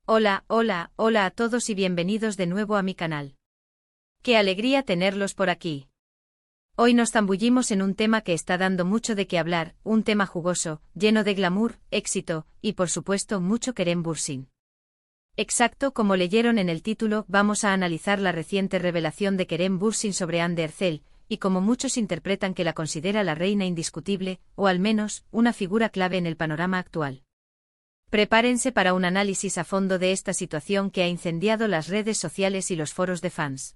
Hola, hola, hola a todos y bienvenidos de nuevo a mi canal. ¡Qué alegría tenerlos por aquí! Hoy nos zambullimos en un tema que está dando mucho de qué hablar, un tema jugoso, lleno de glamour, éxito, y por supuesto mucho Kerem Bürsin. Exacto como leyeron en el título, vamos a analizar la reciente revelación de Kerem Bürsin sobre Hande Erçel, y como muchos interpretan que la considera la reina indiscutible, o al menos, una figura clave en el panorama actual. Prepárense para un análisis a fondo de esta situación que ha incendiado las redes sociales y los foros de fans.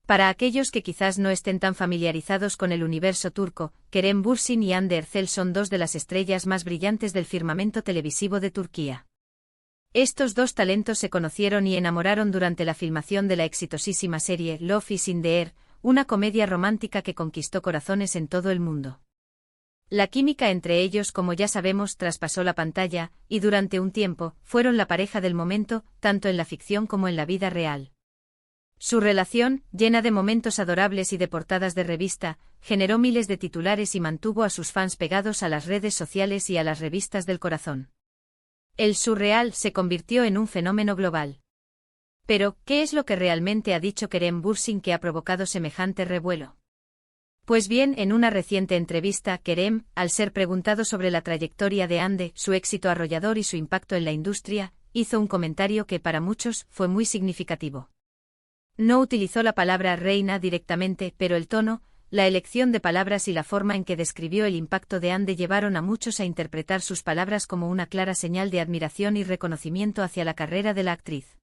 Para aquellos que quizás no estén tan familiarizados con el universo turco, Kerem Bürsin y Hande Erçel son dos de las estrellas más brillantes del firmamento televisivo de Turquía. Estos dos talentos se conocieron y enamoraron durante la filmación de la exitosísima serie Love is in the Air, una comedia romántica que conquistó corazones en todo el mundo. La química entre ellos, como ya sabemos, traspasó la pantalla, y durante un tiempo, fueron la pareja del momento, tanto en la ficción como en la vida real. Su relación, llena de momentos adorables y de portadas de revista, generó miles de titulares y mantuvo a sus fans pegados a las redes sociales y a las revistas del corazón. El surreal se convirtió en un fenómeno global. Pero, ¿qué es lo que realmente ha dicho Kerem Bürsin que ha provocado semejante revuelo? Pues bien, en una reciente entrevista, Kerem, al ser preguntado sobre la trayectoria de Hande, su éxito arrollador y su impacto en la industria, hizo un comentario que para muchos fue muy significativo. No utilizó la palabra reina directamente, pero el tono, la elección de palabras y la forma en que describió el impacto de Hande llevaron a muchos a interpretar sus palabras como una clara señal de admiración y reconocimiento hacia la carrera de la actriz.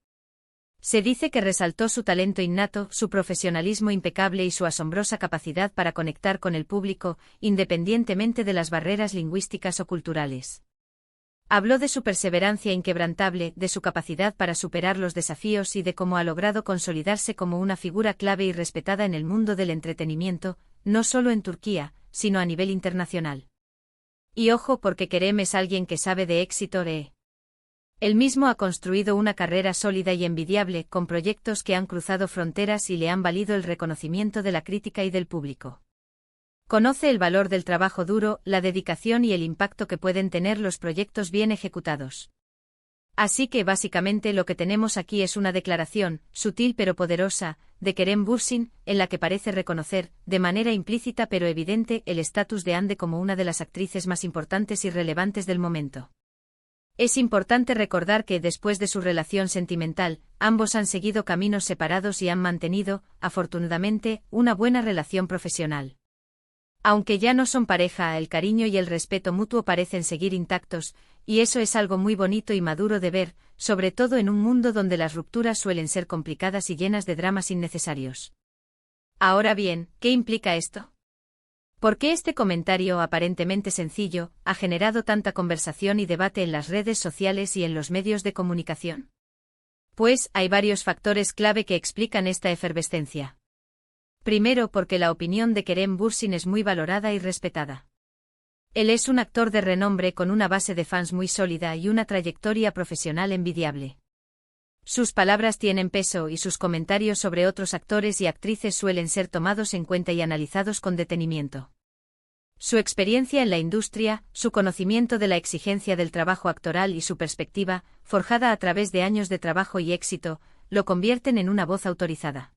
Se dice que resaltó su talento innato, su profesionalismo impecable y su asombrosa capacidad para conectar con el público, independientemente de las barreras lingüísticas o culturales. Habló de su perseverancia inquebrantable, de su capacidad para superar los desafíos y de cómo ha logrado consolidarse como una figura clave y respetada en el mundo del entretenimiento, no solo en Turquía, sino a nivel internacional. Y ojo, porque Kerem es alguien que sabe de éxito. Él mismo ha construido una carrera sólida y envidiable, con proyectos que han cruzado fronteras y le han valido el reconocimiento de la crítica y del público. Conoce el valor del trabajo duro, la dedicación y el impacto que pueden tener los proyectos bien ejecutados. Así que básicamente lo que tenemos aquí es una declaración, sutil pero poderosa, de Kerem Bürsin, en la que parece reconocer, de manera implícita pero evidente, el estatus de Hande como una de las actrices más importantes y relevantes del momento. Es importante recordar que después de su relación sentimental, ambos han seguido caminos separados y han mantenido, afortunadamente, una buena relación profesional. Aunque ya no son pareja, el cariño y el respeto mutuo parecen seguir intactos, y eso es algo muy bonito y maduro de ver, sobre todo en un mundo donde las rupturas suelen ser complicadas y llenas de dramas innecesarios. Ahora bien, ¿qué implica esto? ¿Por qué este comentario aparentemente sencillo ha generado tanta conversación y debate en las redes sociales y en los medios de comunicación? Pues hay varios factores clave que explican esta efervescencia. Primero, porque la opinión de Kerem Bürsin es muy valorada y respetada. Él es un actor de renombre con una base de fans muy sólida y una trayectoria profesional envidiable. Sus palabras tienen peso y sus comentarios sobre otros actores y actrices suelen ser tomados en cuenta y analizados con detenimiento. Su experiencia en la industria, su conocimiento de la exigencia del trabajo actoral y su perspectiva, forjada a través de años de trabajo y éxito, lo convierten en una voz autorizada.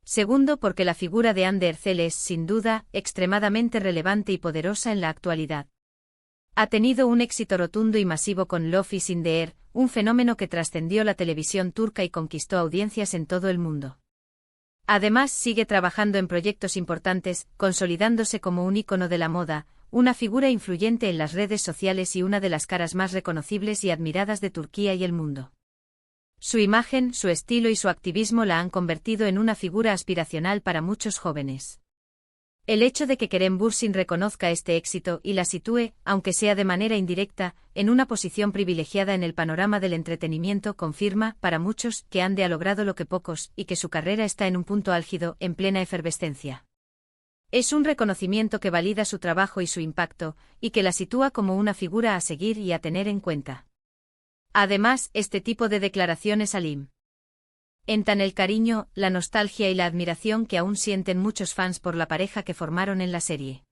Segundo, porque la figura de Hande Erçel es, sin duda, extremadamente relevante y poderosa en la actualidad. Ha tenido un éxito rotundo y masivo con Love is in the Air, un fenómeno que trascendió la televisión turca y conquistó audiencias en todo el mundo. Además, sigue trabajando en proyectos importantes, consolidándose como un ícono de la moda, una figura influyente en las redes sociales y una de las caras más reconocibles y admiradas de Turquía y el mundo. Su imagen, su estilo y su activismo la han convertido en una figura aspiracional para muchos jóvenes. El hecho de que Kerem Bürsin reconozca este éxito y la sitúe, aunque sea de manera indirecta, en una posición privilegiada en el panorama del entretenimiento confirma, para muchos, que Hande ha logrado lo que pocos, y que su carrera está en un punto álgido, en plena efervescencia. Es un reconocimiento que valida su trabajo y su impacto, y que la sitúa como una figura a seguir y a tener en cuenta. Además, este tipo de declaraciones alimentan el cariño, la nostalgia y la admiración que aún sienten muchos fans por la pareja que formaron en la serie.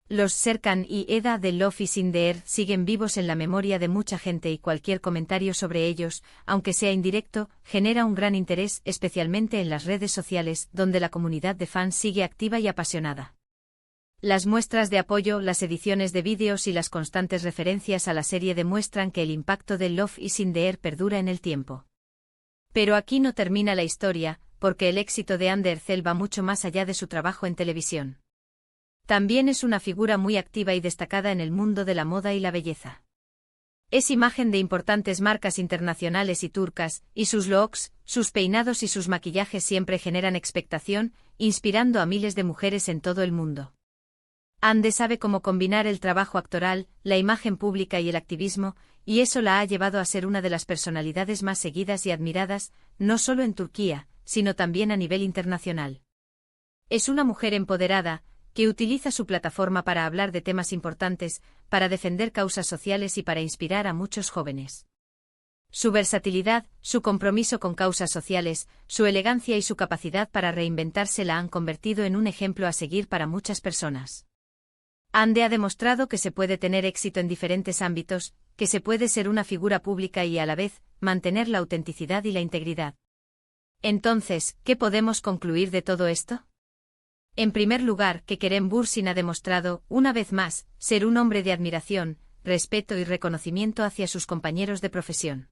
Los Serkan y Eda de Love is in the Air siguen vivos en la memoria de mucha gente y cualquier comentario sobre ellos, aunque sea indirecto, genera un gran interés, especialmente en las redes sociales, donde la comunidad de fans sigue activa y apasionada. Las muestras de apoyo, las ediciones de vídeos y las constantes referencias a la serie demuestran que el impacto de Love is in the Air perdura en el tiempo. Pero aquí no termina la historia, porque el éxito de Andy Ercel va mucho más allá de su trabajo en televisión. También es una figura muy activa y destacada en el mundo de la moda y la belleza. Es imagen de importantes marcas internacionales y turcas, y sus looks, sus peinados y sus maquillajes siempre generan expectación, inspirando a miles de mujeres en todo el mundo. Andy sabe cómo combinar el trabajo actoral, la imagen pública y el activismo, y eso la ha llevado a ser una de las personalidades más seguidas y admiradas, no solo en Turquía, sino también a nivel internacional. Es una mujer empoderada, que utiliza su plataforma para hablar de temas importantes, para defender causas sociales y para inspirar a muchos jóvenes. Su versatilidad, su compromiso con causas sociales, su elegancia y su capacidad para reinventarse la han convertido en un ejemplo a seguir para muchas personas. Andy ha demostrado que se puede tener éxito en diferentes ámbitos, que se puede ser una figura pública y a la vez, mantener la autenticidad y la integridad. Entonces, ¿qué podemos concluir de todo esto? En primer lugar, que Kerem Bürsin ha demostrado, una vez más, ser un hombre de admiración, respeto y reconocimiento hacia sus compañeros de profesión.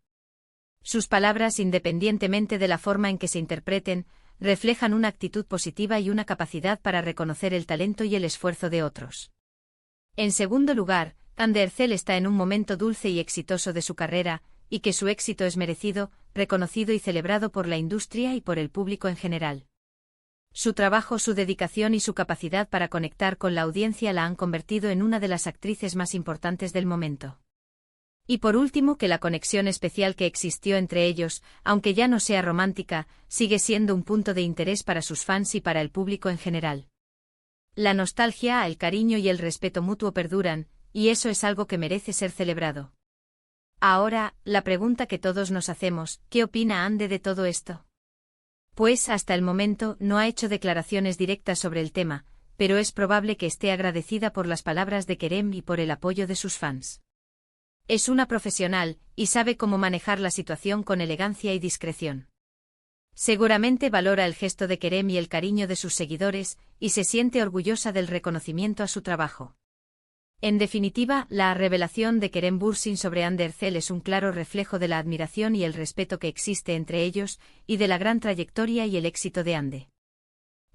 Sus palabras, independientemente de la forma en que se interpreten, reflejan una actitud positiva y una capacidad para reconocer el talento y el esfuerzo de otros. En segundo lugar, Andy Ercel está en un momento dulce y exitoso de su carrera, y que su éxito es merecido, reconocido y celebrado por la industria y por el público en general. Su trabajo, su dedicación y su capacidad para conectar con la audiencia la han convertido en una de las actrices más importantes del momento. Y por último, que la conexión especial que existió entre ellos, aunque ya no sea romántica, sigue siendo un punto de interés para sus fans y para el público en general. La nostalgia, el cariño y el respeto mutuo perduran, y eso es algo que merece ser celebrado. Ahora, la pregunta que todos nos hacemos, ¿qué opina Andy de todo esto? Pues hasta el momento no ha hecho declaraciones directas sobre el tema, pero es probable que esté agradecida por las palabras de Kerem y por el apoyo de sus fans. Es una profesional, y sabe cómo manejar la situación con elegancia y discreción. Seguramente valora el gesto de Kerem y el cariño de sus seguidores, y se siente orgullosa del reconocimiento a su trabajo. En definitiva, la revelación de Kerem Bürsin sobre Andy Ercel es un claro reflejo de la admiración y el respeto que existe entre ellos, y de la gran trayectoria y el éxito de Andy.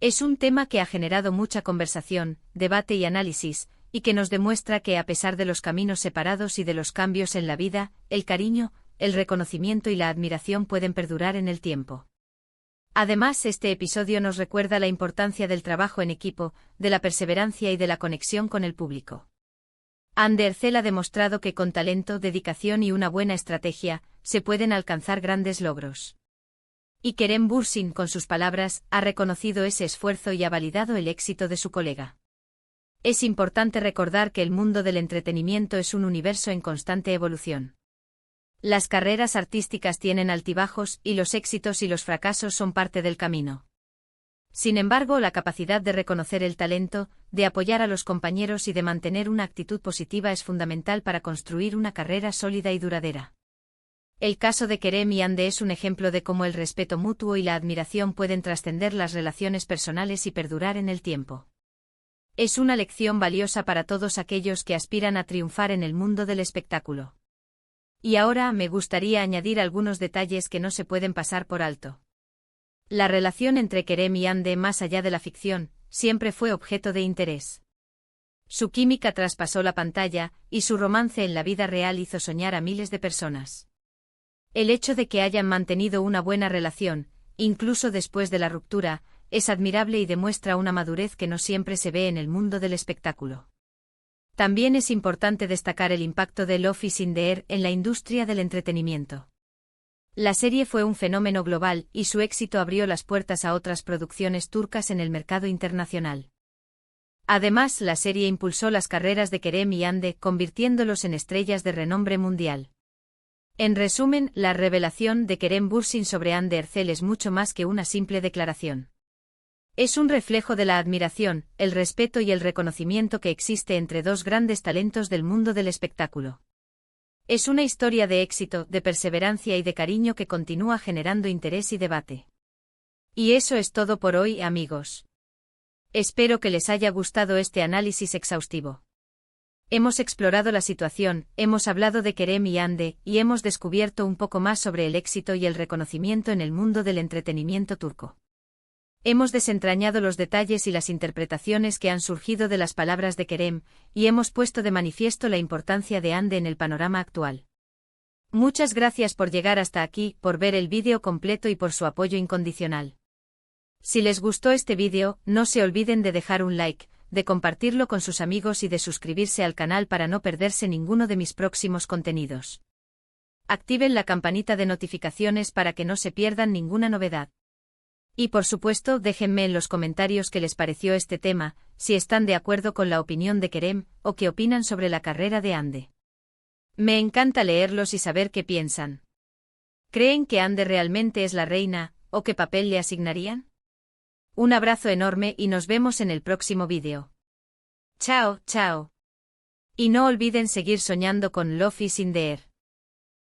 Es un tema que ha generado mucha conversación, debate y análisis, y que nos demuestra que a pesar de los caminos separados y de los cambios en la vida, el cariño, el reconocimiento y la admiración pueden perdurar en el tiempo. Además, este episodio nos recuerda la importancia del trabajo en equipo, de la perseverancia y de la conexión con el público. Andy Ercel ha demostrado que con talento, dedicación y una buena estrategia, se pueden alcanzar grandes logros. Y Kerem Bürsin, con sus palabras, ha reconocido ese esfuerzo y ha validado el éxito de su colega. Es importante recordar que el mundo del entretenimiento es un universo en constante evolución. Las carreras artísticas tienen altibajos y los éxitos y los fracasos son parte del camino. Sin embargo, la capacidad de reconocer el talento, de apoyar a los compañeros y de mantener una actitud positiva es fundamental para construir una carrera sólida y duradera. El caso de Kerem y Andy es un ejemplo de cómo el respeto mutuo y la admiración pueden trascender las relaciones personales y perdurar en el tiempo. Es una lección valiosa para todos aquellos que aspiran a triunfar en el mundo del espectáculo. Y ahora me gustaría añadir algunos detalles que no se pueden pasar por alto. La relación entre Kerem y Andy, más allá de la ficción, siempre fue objeto de interés. Su química traspasó la pantalla, y su romance en la vida real hizo soñar a miles de personas. El hecho de que hayan mantenido una buena relación, incluso después de la ruptura, es admirable y demuestra una madurez que no siempre se ve en el mundo del espectáculo. También es importante destacar el impacto de Love is in the Air en la industria del entretenimiento. La serie fue un fenómeno global y su éxito abrió las puertas a otras producciones turcas en el mercado internacional. Además, la serie impulsó las carreras de Kerem y Andy, convirtiéndolos en estrellas de renombre mundial. En resumen, la revelación de Kerem Bürsin sobre Andy Ercel es mucho más que una simple declaración. Es un reflejo de la admiración, el respeto y el reconocimiento que existe entre dos grandes talentos del mundo del espectáculo. Es una historia de éxito, de perseverancia y de cariño que continúa generando interés y debate. Y eso es todo por hoy, amigos. Espero que les haya gustado este análisis exhaustivo. Hemos explorado la situación, hemos hablado de Kerem y Hande, y hemos descubierto un poco más sobre el éxito y el reconocimiento en el mundo del entretenimiento turco. Hemos desentrañado los detalles y las interpretaciones que han surgido de las palabras de Kerem, y hemos puesto de manifiesto la importancia de Hande en el panorama actual. Muchas gracias por llegar hasta aquí, por ver el vídeo completo y por su apoyo incondicional. Si les gustó este vídeo, no se olviden de dejar un like, de compartirlo con sus amigos y de suscribirse al canal para no perderse ninguno de mis próximos contenidos. Activen la campanita de notificaciones para que no se pierdan ninguna novedad. Y por supuesto, déjenme en los comentarios qué les pareció este tema, si están de acuerdo con la opinión de Kerem, o qué opinan sobre la carrera de Hande. Me encanta leerlos y saber qué piensan. ¿Creen que Hande realmente es la reina, o qué papel le asignarían? Un abrazo enorme y nos vemos en el próximo vídeo. Chao, chao. Y no olviden seguir soñando con Love is in the Air.